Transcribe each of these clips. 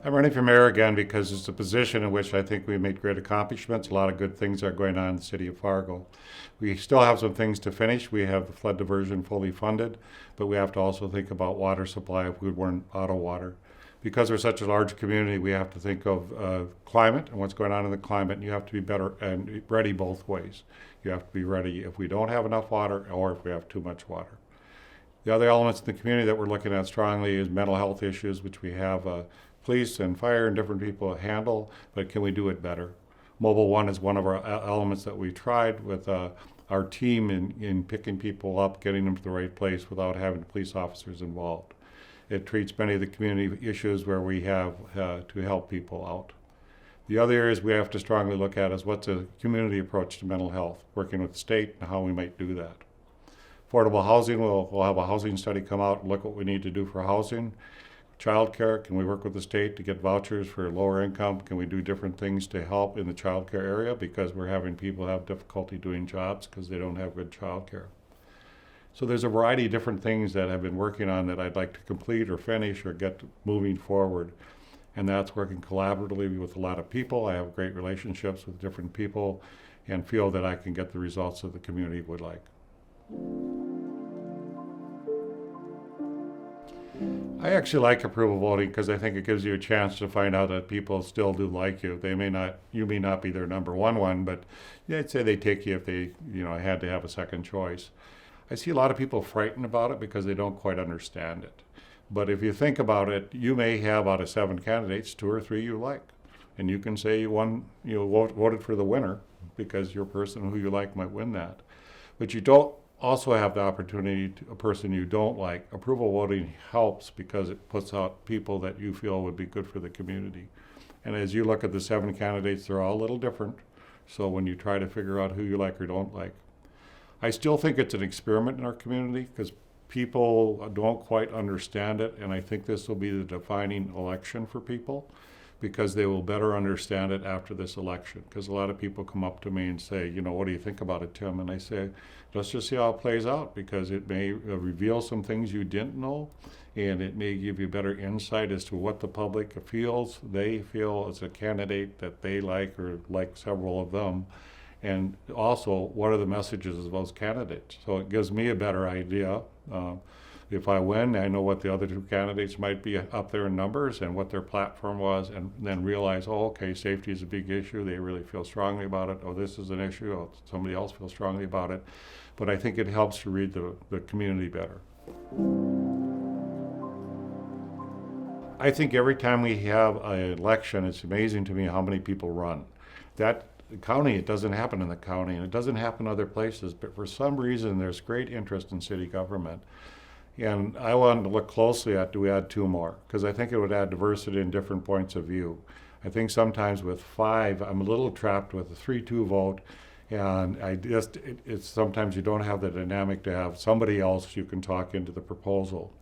I'm running for mayor again because it's a position in which I think we made great accomplishments. A lot of good things are going on in the city of Fargo. We still have some things to finish. We have the flood diversion fully funded, but we have to also think about water supply if we weren't out of water. Because we're such a large community, we have to think of climate and what's going on in the climate, and you have to be better and ready both ways. You have to be ready if we don't have enough water or if we have too much water. The other elements in the community that we're looking at strongly is mental health issues, which we have police and fire and different people handle, but can we do it better? Mobile One is one of our elements that we tried with our team in picking people up, getting them to the right place without having police officers involved. It treats many of the community issues where we have to help people out. The other areas we have to strongly look at is what's a community approach to mental health, working with the state and how we might do that. Affordable housing, we'll have a housing study come out and look what we need to do for housing. Childcare, can we work with the state to get vouchers for lower income? Can we do different things to help in the childcare area because we're having people have difficulty doing jobs because they don't have good childcare. So there's a variety of different things that I've been working on that I'd like to complete or finish or get moving forward. And that's working collaboratively with a lot of people. I have great relationships with different people and feel that I can get the results that the community would like. I actually like approval voting because I think it gives you a chance to find out that people still do like you. You may not be their number one, but yeah, I'd say they take you if they, had to have a second choice. I see a lot of people frightened about it because they don't quite understand it. But if you think about it, you may have out of 7 candidates, 2 or 3 you like. And you can say voted for the winner because your person who you like might win that. But you don't also have the opportunity to a person you don't like. Approval voting helps because it puts out people that you feel would be good for the community. And as you look at the 7 candidates, they're all a little different. So when you try to figure out who you like or don't like, I still think it's an experiment in our community because people don't quite understand it, and I think this will be the defining election for people because they will better understand it after this election. Because a lot of people come up to me and say, what do you think about it, Tim? And I say, let's just see how it plays out because it may reveal some things you didn't know, and it may give you better insight as to what the public feels. They feel as a candidate that they like or like several of them. And also, what are the messages of those candidates? So it gives me a better idea. If I win, I know what the other 2 candidates might be up there in numbers and what their platform was, and then realize, okay, safety is a big issue. They really feel strongly about it. Oh, this is an issue. Oh, somebody else feels strongly about it. But I think it helps to read the community better. I think every time we have an election, it's amazing to me how many people run. That county, it doesn't happen in the county, and it doesn't happen other places, but for some reason there's great interest in city government. And I wanted to look closely at, do we add 2 more? Because I think it would add diversity in different points of view. I think sometimes with 5, I'm a little trapped with a 3-2 vote, and it's sometimes you don't have the dynamic to have somebody else you can talk into the proposal.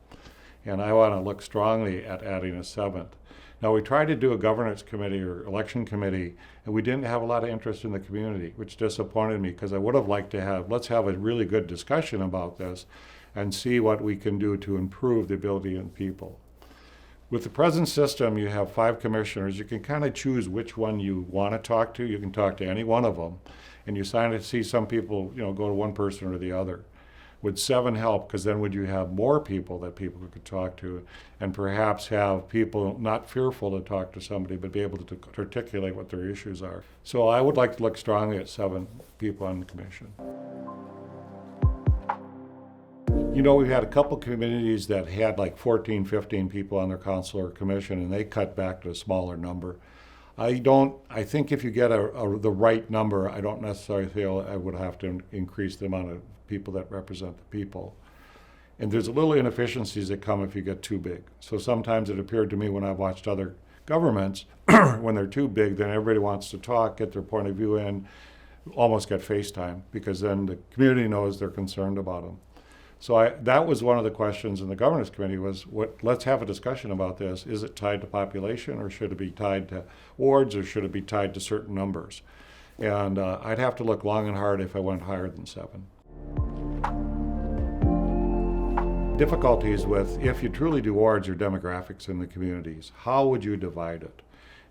And I want to look strongly at adding a 7th. Now, we tried to do a governance committee or election committee, and we didn't have a lot of interest in the community, which disappointed me because I would have liked to let's have a really good discussion about this and see what we can do to improve the ability in people. With the present system, you have 5 commissioners. You can kind of choose which one you want to talk to. You can talk to any one of them, and you see some people, go to one person or the other. Would 7 help? Because then would you have more people that people could talk to, and perhaps have people not fearful to talk to somebody, but be able to articulate what their issues are. So I would like to look strongly at 7 people on the commission. We've had a couple communities that had like 14, 15 people on their council or commission, and they cut back to a smaller number. I think if you get the right number, I don't necessarily feel I would have to increase the amount of people that represent the people. And there's a little inefficiencies that come if you get too big. So sometimes it appeared to me when I've watched other governments, when they're too big, then everybody wants to talk, get their point of view in, almost get FaceTime, because then the community knows they're concerned about them. So that was one of the questions in the governance committee was, let's have a discussion about this. Is it tied to population, or should it be tied to wards, or should it be tied to certain numbers? And I'd have to look long and hard if I went higher than 7. difficulties with, if you truly do wards or demographics in the communities, how would you divide it?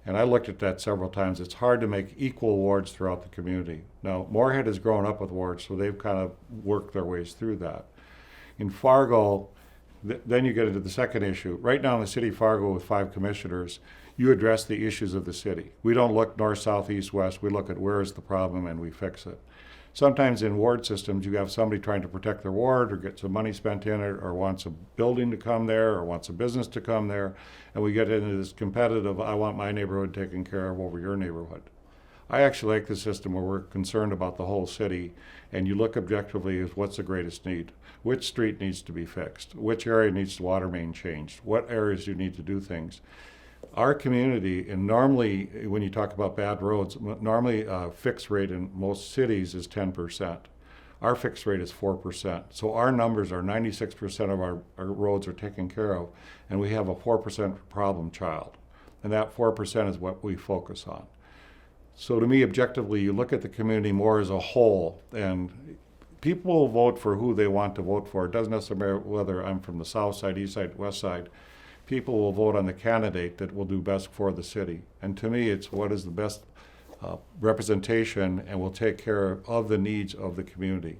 And I looked at that several times. It's hard to make equal wards throughout the community. Now, Moorhead has grown up with wards, so they've kind of worked their ways through that. In Fargo, then you get into the second issue. Right now in the city of Fargo with 5 commissioners, you address the issues of the city. We don't look north, south, east, west. We look at where is the problem and we fix it. Sometimes in ward systems, you have somebody trying to protect their ward or get some money spent in it or wants a building to come there or wants a business to come there. And we get into this competitive, I want my neighborhood taken care of over your neighborhood. I actually like the system where we're concerned about the whole city and you look objectively as what's the greatest need. Which street needs to be fixed? Which area needs the water main changed? What areas do you need to do things? Our community, and normally when you talk about bad roads, normally fixed rate in most cities is 10%. Our fixed rate is 4%. So our numbers are 96% of our roads are taken care of, and we have a 4% problem child. And that 4% is what we focus on. So to me, objectively, you look at the community more as a whole, and people will vote for who they want to vote for. It doesn't necessarily matter whether I'm from the south side, east side, west side. People will vote on the candidate that will do best for the city. And to me, it's what is the best representation and will take care of the needs of the community.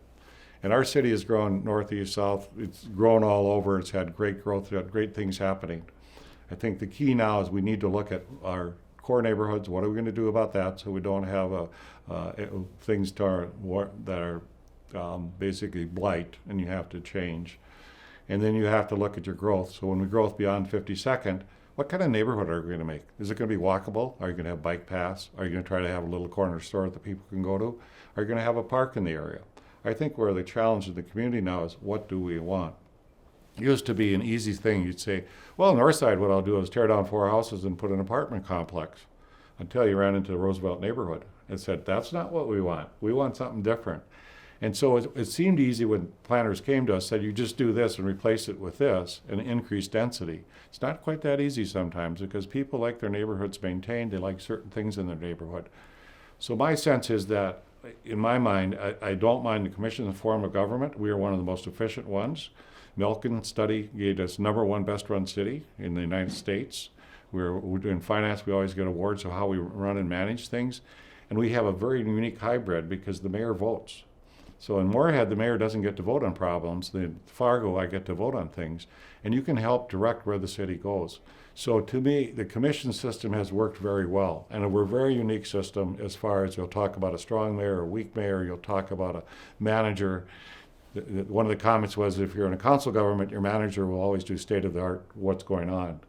And our city has grown northeast, south. It's grown all over. It's had great growth, it's had great things happening. I think the key now is we need to look at our core neighborhoods. What are we going to do about that so we don't have things that are basically blight and you have to change. And then you have to look at your growth. So when we growth beyond 52nd, what kind of neighborhood are we going to make? Is it going to be walkable? Are you going to have bike paths? Are you going to try to have a little corner store that people can go to? Are you going to have a park in the area? I think where the challenge in the community now is what do we want? It used to be an easy thing. You'd say, well, north side, what I'll do is tear down 4 houses and put an apartment complex. Until you ran into the Roosevelt neighborhood and said, that's not what we want. We want something different. And so it seemed easy when planners came to us, said you just do this and replace it with this and increase density. It's not quite that easy sometimes because people like their neighborhoods maintained. They like certain things in their neighborhood. So my sense is that, in my mind, I don't mind the commission's form of government. We are one of the most efficient ones. Milken study gave us #1 best run city in the United States. We're doing finance, we always get awards of how we run and manage things. And we have a very unique hybrid because the mayor votes. So in Moorhead, the mayor doesn't get to vote on problems. In Fargo, I get to vote on things. And you can help direct where the city goes. So to me, the commission system has worked very well. And we're a very unique system as far as you'll talk about a strong mayor, a weak mayor, you'll talk about a manager. One of the comments was if you're in a council government, your manager will always do state of the art, what's going on.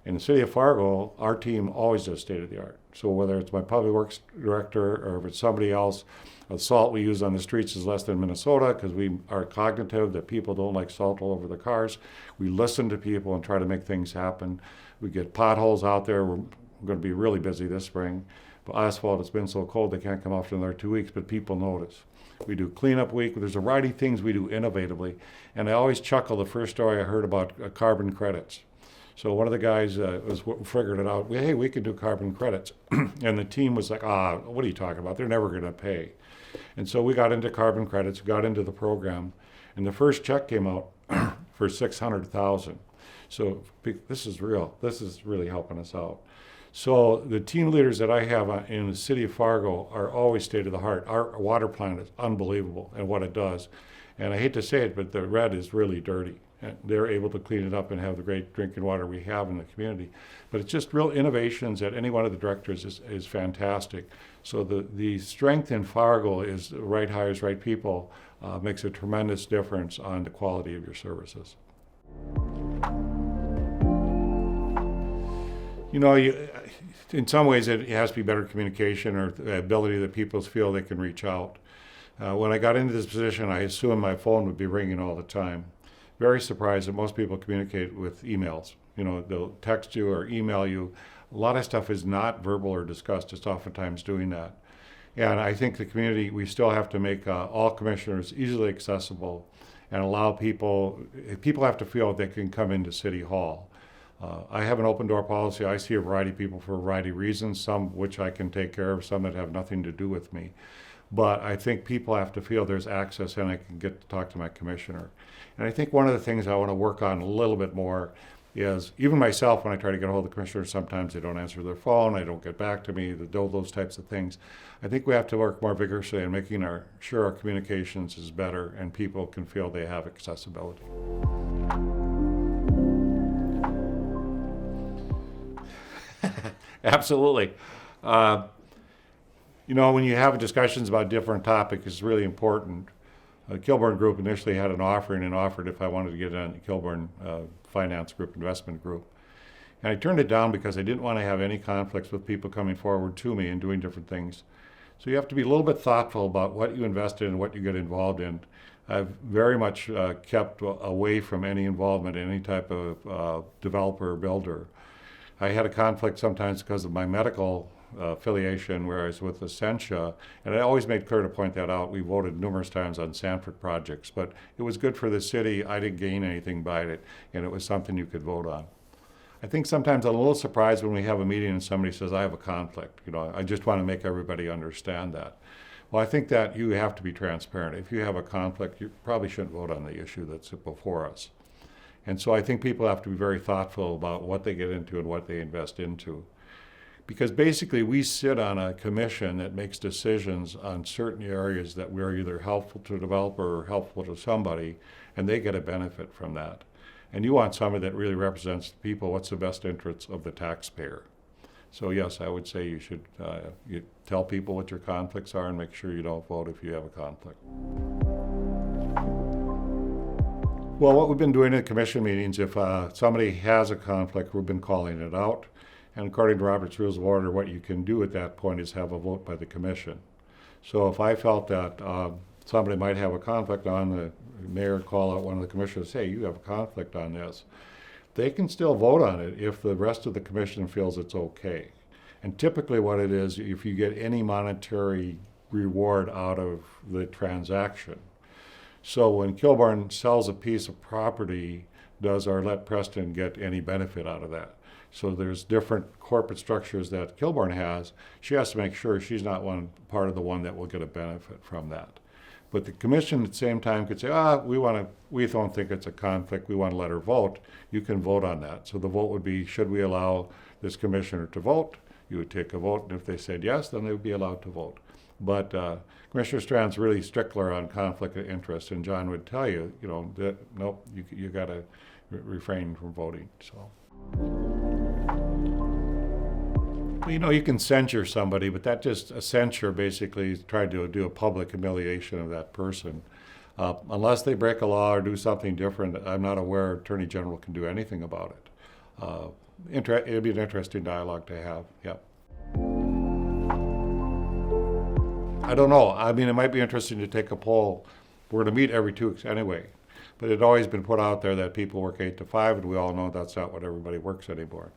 In the city of Fargo, our team always does state of the art. So whether it's my public works director or if it's somebody else, the salt we use on the streets is less than Minnesota because we are cognitive that people don't like salt all over their cars. We listen to people and try to make things happen. We get potholes out there. We're going to be really busy this spring. But asphalt, it's been so cold they can't come off for another 2 weeks, but people notice. We do cleanup week. There's a variety of things we do innovatively. And I always chuckle the first story I heard about carbon credits. So one of the guys figured it out. Hey, we can do carbon credits. And the team was like, what are you talking about? They're never going to pay. And so we got into carbon credits, got into the program. And the first check came out for $600,000. So this is real. This is really helping us out. So the team leaders that I have in the city of Fargo are always state of the heart. Our water plant is unbelievable in what it does. And I hate to say it, but the red is really dirty. And they're able to clean it up and have the great drinking water we have in the community. But it's just real innovations that any one of the directors is fantastic. So the strength in Fargo is right hires, right people, makes a tremendous difference on the quality of your services. You know, in some ways it has to be better communication or the ability that people feel they can reach out. When I got into this position, I assumed my phone would be ringing all the time. Very surprised that most people communicate with emails. You know, they'll text you or email you. A lot of stuff is not verbal or discussed. It's oftentimes doing that. And I think the community, we still have to make all commissioners easily accessible and allow people have to feel they can come into City Hall. I have an open door policy. I see a variety of people for a variety of reasons, some which I can take care of, some that have nothing to do with me. But I think people have to feel there's access and I can get to talk to my commissioner. And I think one of the things I want to work on a little bit more is, even myself, when I try to get a hold of the commissioners, sometimes they don't answer their phone, they don't get back to me, those types of things. I think we have to work more vigorously in making sure our communications is better and people can feel they have accessibility. Absolutely. When you have discussions about different topics, it's really important. The Kilburn Group initially had an offering and offered if I wanted to get on the Kilburn Finance Group, Investment Group. And I turned it down because I didn't want to have any conflicts with people coming forward to me and doing different things. So you have to be a little bit thoughtful about what you invest in and what you get involved in. I've very much kept away from any involvement in any type of developer or builder. I had a conflict sometimes because of my medical affiliation where I was with Essentia, and I always made clear to point that out. We voted numerous times on Sanford projects, but it was good for the city. I didn't gain anything by it, and it was something you could vote on. I think sometimes I'm a little surprised when we have a meeting and somebody says, I have a conflict. I just want to make everybody understand that. Well, I think that you have to be transparent. If you have a conflict, you probably shouldn't vote on the issue that's before us. And so I think people have to be very thoughtful about what they get into and what they invest into. Because basically we sit on a commission that makes decisions on certain areas that we're either helpful to a developer or helpful to somebody, and they get a benefit from that. And you want somebody that really represents the people, what's the best interests of the taxpayer. So yes, I would say you should you tell people what your conflicts are and make sure you don't vote if you have a conflict. Well, what we've been doing in commission meetings, if somebody has a conflict, we've been calling it out. And according to Robert's Rules of Order, what you can do at that point is have a vote by the commission. So if I felt that somebody might have a conflict on, the mayor would call out one of the commissioners, say, you have a conflict on this. They can still vote on it if the rest of the commission feels it's okay. And typically what it is, if you get any monetary reward out of the transaction. So when Kilburn sells a piece of property, does Arlette Preston get any benefit out of that? So there's different corporate structures that Kilburn has. She has to make sure she's not part of the one that will get a benefit from that. But the commission at the same time could say, we don't think it's a conflict, we want to let her vote. You can vote on that. So the vote would be, should we allow this commissioner to vote? You would take a vote, and if they said yes, then they would be allowed to vote. But Commissioner Strand's really stickler on conflict of interest, and John would tell you, that nope, you got to refrain from voting. So. Well, you can censure somebody, but that just a censure basically is trying to do a public humiliation of that person. Unless they break a law or do something different, I'm not aware Attorney General can do anything about it. It'd be an interesting dialogue to have. Yep. I don't know. I mean, it might be interesting to take a poll. We're going to meet every 2 weeks anyway, but it's always been put out there that people work 8 to 5, and we all know that's not what everybody works anymore.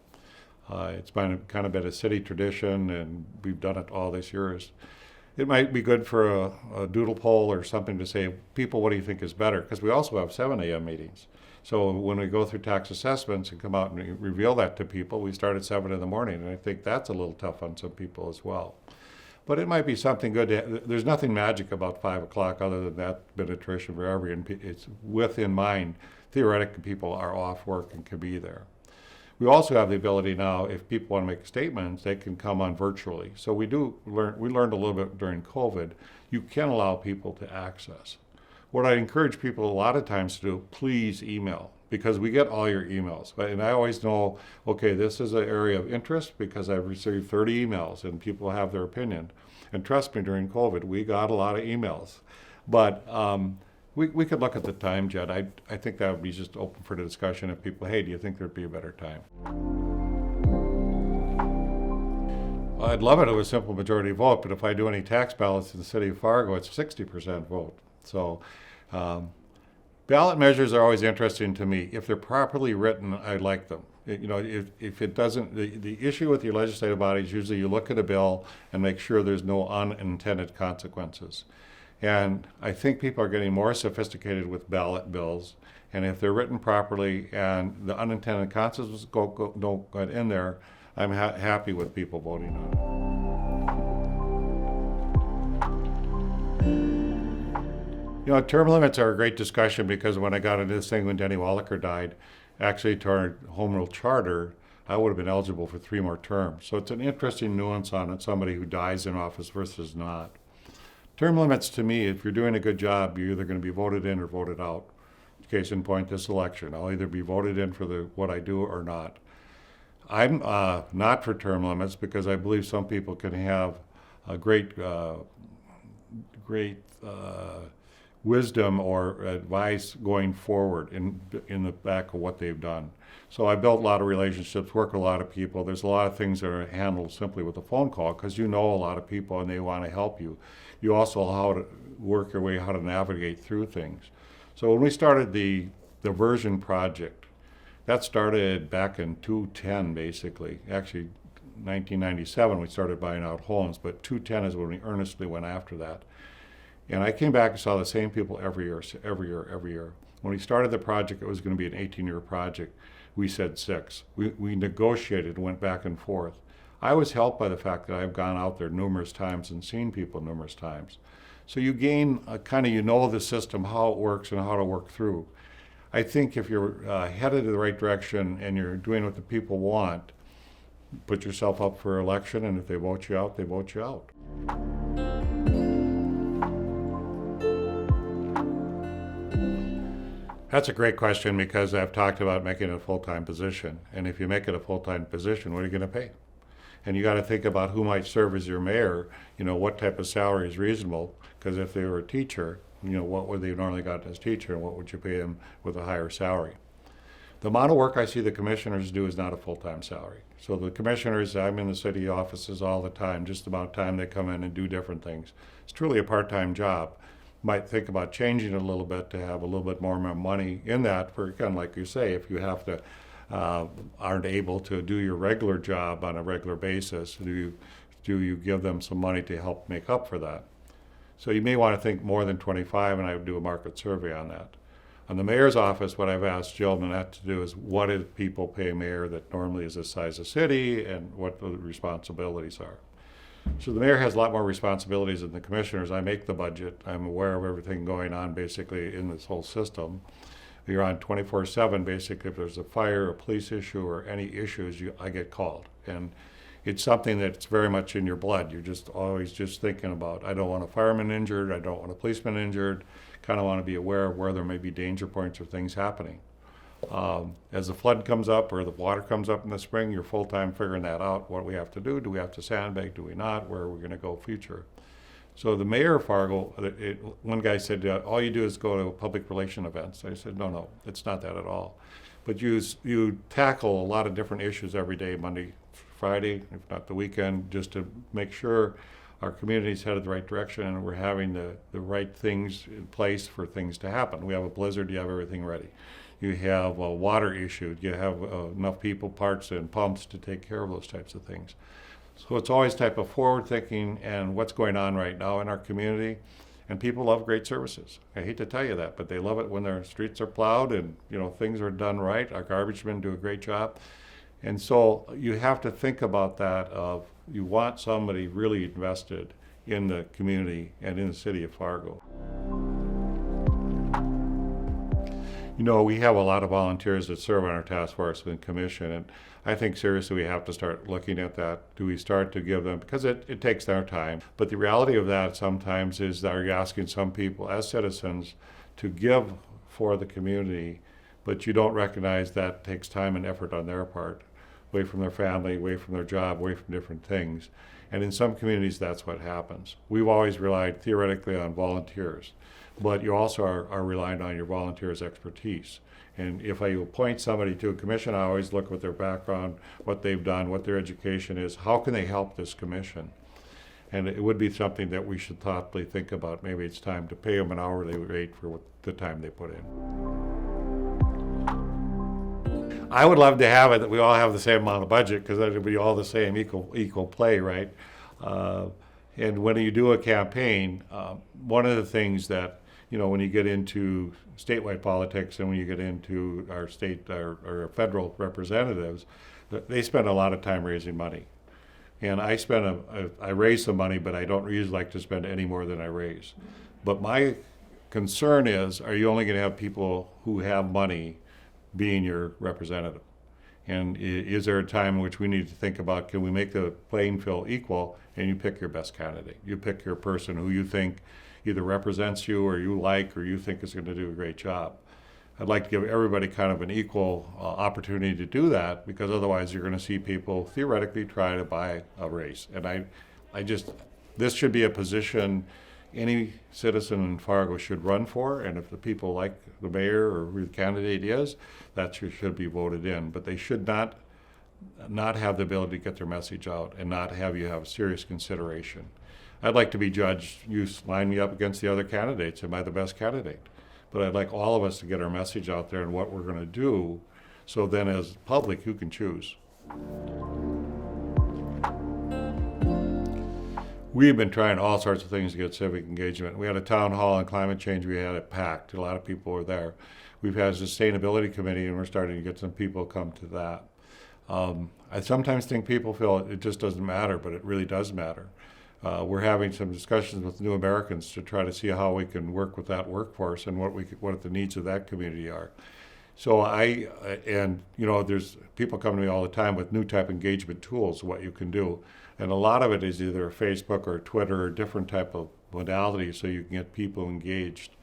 It's been kind of been a city tradition, and we've done it all these years. It might be good for a doodle poll or something to say, people, what do you think is better? Because we also have 7 a.m. meetings. So when we go through tax assessments and come out and reveal that to people, we start at 7 in the morning, and I think that's a little tough on some people as well. But it might be something good. There's nothing magic about 5 o'clock other than that been a tradition forever, and it's within mind. Theoretically, people are off work and can be there. We also have the ability now, if people want to make statements, they can come on virtually. So we learned a little bit during COVID, you can allow people to access. What I encourage people a lot of times to do, please email, because we get all your emails. And I always know, okay, this is an area of interest because I've received 30 emails and people have their opinion. And trust me, during COVID, we got a lot of emails. But we could look at the time, Jed. I think that would be just open for the discussion if people, hey, do you think there'd be a better time? Well, I'd love it if it was a simple majority vote, but if I do any tax ballots in the city of Fargo, it's 60% vote. So ballot measures are always interesting to me. If they're properly written, I like them. If it doesn't, the issue with your legislative body is usually you look at a bill and make sure there's no unintended consequences. And I think people are getting more sophisticated with ballot bills. And if they're written properly and the unintended consequences don't get in there, I'm happy with people voting on it. You know, term limits are a great discussion because when I got into this thing when Denny Wallaker died, actually to our home rule charter, I would have been eligible for 3 more terms. So it's an interesting nuance on it, somebody who dies in office versus not. Term limits to me, if you're doing a good job, you're either going to be voted in or voted out. Case in point, this election, I'll either be voted in for what I do or not. I'm not for term limits because I believe some people can have a great wisdom or advice going forward in the back of what they've done. So I built a lot of relationships, work with a lot of people. There's a lot of things that are handled simply with a phone call because you know a lot of people and they want to help you. You also know how to work your way, how to navigate through things. So when we started the version project, that started back in 2010 basically. Actually, 1997 we started buying out homes, but 2010 is when we earnestly went after that. And I came back and saw the same people every year. When we started the project, it was going to be an 18-year project. We said 6. We negotiated, went back and forth. I was helped by the fact that I've gone out there numerous times and seen people numerous times. So you gain you know the system, how it works and how to work through. I think if you're headed in the right direction and you're doing what the people want, put yourself up for election, and if they vote you out, they vote you out. That's a great question because I've talked about making it a full-time position. And if you make it a full-time position, what are you going to pay? And you got to think about who might serve as your mayor, what type of salary is reasonable. Because if they were a teacher, what would they normally got as teacher and what would you pay them with a higher salary? The amount of work I see the commissioners do is not a full-time salary. So the commissioners, I'm in the city offices all the time, just about time they come in and do different things. It's truly a part-time job. Might think about changing it a little bit to have a little bit more money in that for, again, like you say, if you have to, aren't able to do your regular job on a regular basis, do you give them some money to help make up for that? So you may want to think more than 25, and I would do a market survey on that. On the mayor's office, what I've asked Jill Manette to do is what do people pay a mayor that normally is the size of city and what the responsibilities are. So the mayor has a lot more responsibilities than the commissioners. I make the budget. I'm aware of everything going on basically in this whole system. You're on 24/7 basically. If there's a fire, a police issue, or any issues, I get called. And it's something that's very much in your blood. You're just always just thinking about, I don't want a fireman injured, I don't want a policeman injured, kind of want to be aware of where there may be danger points or things happening. As the flood comes up or the water comes up in the spring, you're full-time figuring that out, what we have to do. Do we have to sandbag? Do we not? Where are we going to go future? So the mayor of Fargo, one guy said, all you do is go to public relation events. I said, no, it's not that at all. But you tackle a lot of different issues every day, Monday, Friday, if not the weekend, just to make sure our community's headed the right direction and we're having the right things in place for things to happen. We have a blizzard, you have everything ready. You have a water issue, you have enough people, parts, and pumps to take care of those types of things. So it's always type of forward thinking and what's going on right now in our community. And people love great services. I hate to tell you that, but they love it when their streets are plowed and things are done right. Our garbage men do a great job. And so you have to think about that of you want somebody really invested in the community and in the city of Fargo. We have a lot of volunteers that serve on our task force and commission, and I think seriously we have to start looking at that. Do we start to give them, because it takes their time, but the reality of that sometimes is that you're asking some people as citizens to give for the community, but you don't recognize that takes time and effort on their part, away from their family, away from their job, away from different things. And in some communities, that's what happens. We've always relied theoretically on volunteers, but you also are relying on your volunteers' expertise. And if I appoint somebody to a commission, I always look at their background, what they've done, what their education is, how can they help this commission? And it would be something that we should thoughtfully think about. Maybe it's time to pay them an hourly rate for the time they put in. I would love to have it that we all have the same amount of budget because that would be all the same equal play, right? And when you do a campaign, one of the things that, when you get into statewide politics and when you get into our state or federal representatives, they spend a lot of time raising money. And I raise some money, but I don't usually like to spend any more than I raise. But my concern is, are you only going to have people who have money being your representative? And is there a time in which we need to think about, can we make the playing field equal, and you pick your best candidate? You pick your person who you think either represents you or you like or you think is going to do a great job. I'd like to give everybody kind of an equal opportunity to do that, because otherwise you're going to see people theoretically try to buy a race. And this should be a position any citizen in Fargo should run for, and if the people like the mayor or who the candidate is, that should be voted in. But they should not have the ability to get their message out and not have you have serious consideration. I'd like to be judged, you line me up against the other candidates, am I the best candidate? But I'd like all of us to get our message out there and what we're going to do, so then as public you can choose. We've been trying all sorts of things to get civic engagement. We had a town hall on climate change. We had it packed. A lot of people were there. We've had a sustainability committee, and we're starting to get some people come to that. I sometimes think people feel it just doesn't matter, but it really does matter. We're having some discussions with New Americans to try to see how we can work with that workforce and what the needs of that community are. So there's people come to me all the time with new type engagement tools, what you can do. And a lot of it is either Facebook or Twitter or different type of modalities so you can get people engaged.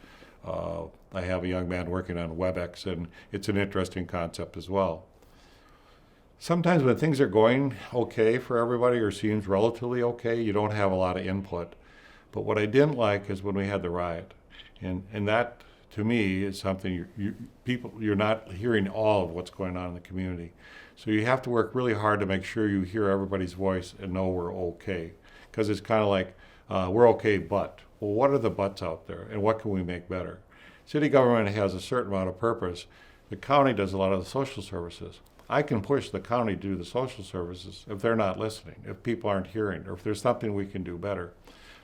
I have a young man working on WebEx, and it's an interesting concept as well. Sometimes when things are going okay for everybody or seems relatively okay, you don't have a lot of input. But what I didn't like is when we had the riot. And that, to me, is something you're not hearing all of what's going on in the community. So you have to work really hard to make sure you hear everybody's voice and know we're okay. Because it's kind of like, we're okay, but. Well, what are the buts out there, and what can we make better? City government has a certain amount of purpose. The county does a lot of the social services. I can push the county to do the social services if they're not listening, if people aren't hearing, or if there's something we can do better.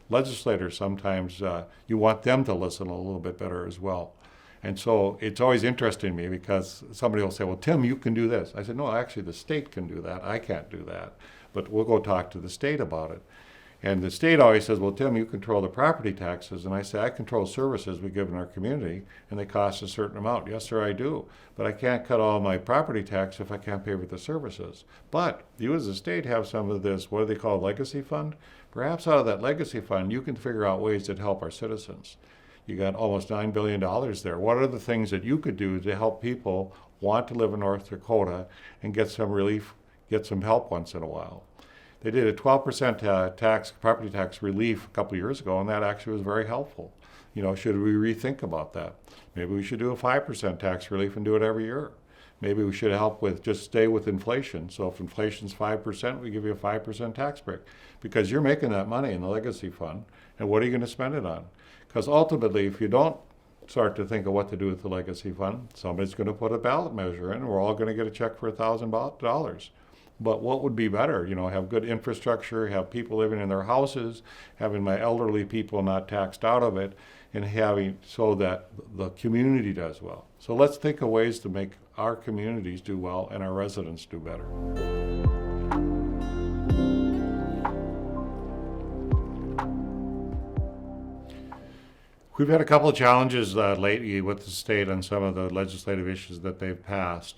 Legislators, sometimes you want them to listen a little bit better as well. And so it's always interesting to me, because somebody will say, well, Tim, you can do this. I said, no, actually the state can do that. I can't do that. But we'll go talk to the state about it. And the state always says, well, Tim, you control the property taxes. And I say, I control services we give in our community, and they cost a certain amount. Yes, sir, I do. But I can't cut all my property tax if I can't pay for the services. But you as a state have some of this, what do they call, legacy fund? Perhaps out of that legacy fund, you can figure out ways that help our citizens. You got almost $9 billion there. What are the things that you could do to help people want to live in North Dakota and get some relief, get some help once in a while? They did a 12% property tax relief a couple of years ago, and that actually was very helpful. Should we rethink about that? Maybe we should do a 5% tax relief and do it every year. Maybe we should help with just stay with inflation. So if inflation's 5%, we give you a 5% tax break, because you're making that money in the legacy fund, and what are you going to spend it on? Because ultimately, if you don't start to think of what to do with the legacy fund, somebody's going to put a ballot measure in, and we're all going to get a check for $1,000. But what would be better? Have good infrastructure, have people living in their houses, having my elderly people not taxed out of it, and having so that the community does well. So let's think of ways to make our communities do well and our residents do better. We've had a couple of challenges lately with the state on some of the legislative issues that they've passed.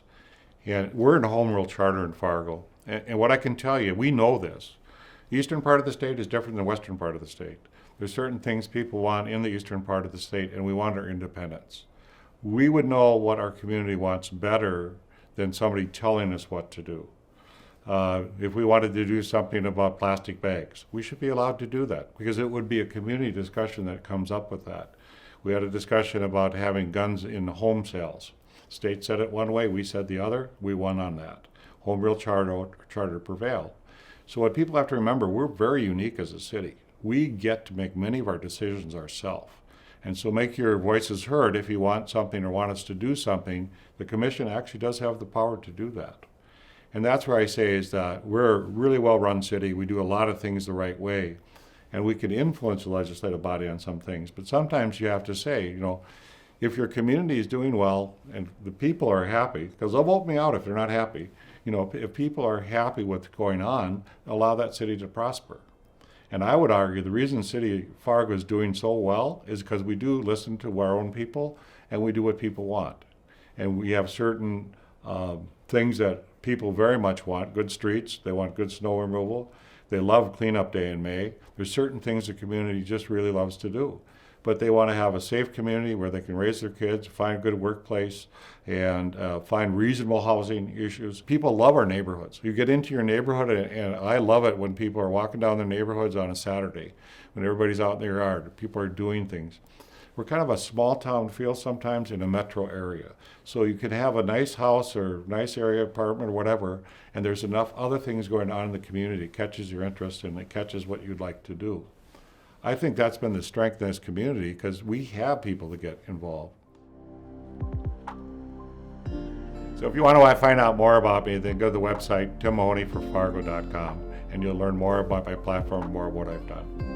And we're in a home rule charter in Fargo. And what I can tell you, we know this. The eastern part of the state is different than the western part of the state. There's certain things people want in the eastern part of the state, and we want our independence. We would know what our community wants better than somebody telling us what to do. If we wanted to do something about plastic bags, we should be allowed to do that, because it would be a community discussion that comes up with that. We had a discussion about having guns in home sales. State said it one way, we said the other, we won on that. Home rule charter prevailed. So what people have to remember, we're very unique as a city. We get to make many of our decisions ourselves. And so make your voices heard if you want something or want us to do something. The commission actually does have the power to do that. And that's where I say is that we're a really well-run city. We do a lot of things the right way. and we can influence the legislative body on some things. But sometimes you have to say, if your community is doing well and the people are happy, because they'll vote me out if they're not happy, if people are happy with what's going on, allow that city to prosper. And I would argue the reason City Fargo is doing so well is because we do listen to our own people and we do what people want. And we have certain things that people very much want: good streets, they want good snow removal, they love cleanup day in May. There's certain things the community just really loves to do. But they want to have a safe community where they can raise their kids, find a good workplace, and find reasonable housing issues. People love our neighborhoods. You get into your neighborhood, and I love it when people are walking down their neighborhoods on a Saturday, when everybody's out in their yard, people are doing things. We're kind of a small town feel sometimes in a metro area. So you can have a nice house or nice area apartment or whatever, and there's enough other things going on in the community. It catches your interest and it catches what you'd like to do. I think that's been the strength in this community because we have people to get involved. So if you want to find out more about me, then go to the website timmahoneyforfargo.com and you'll learn more about my platform, more of what I've done.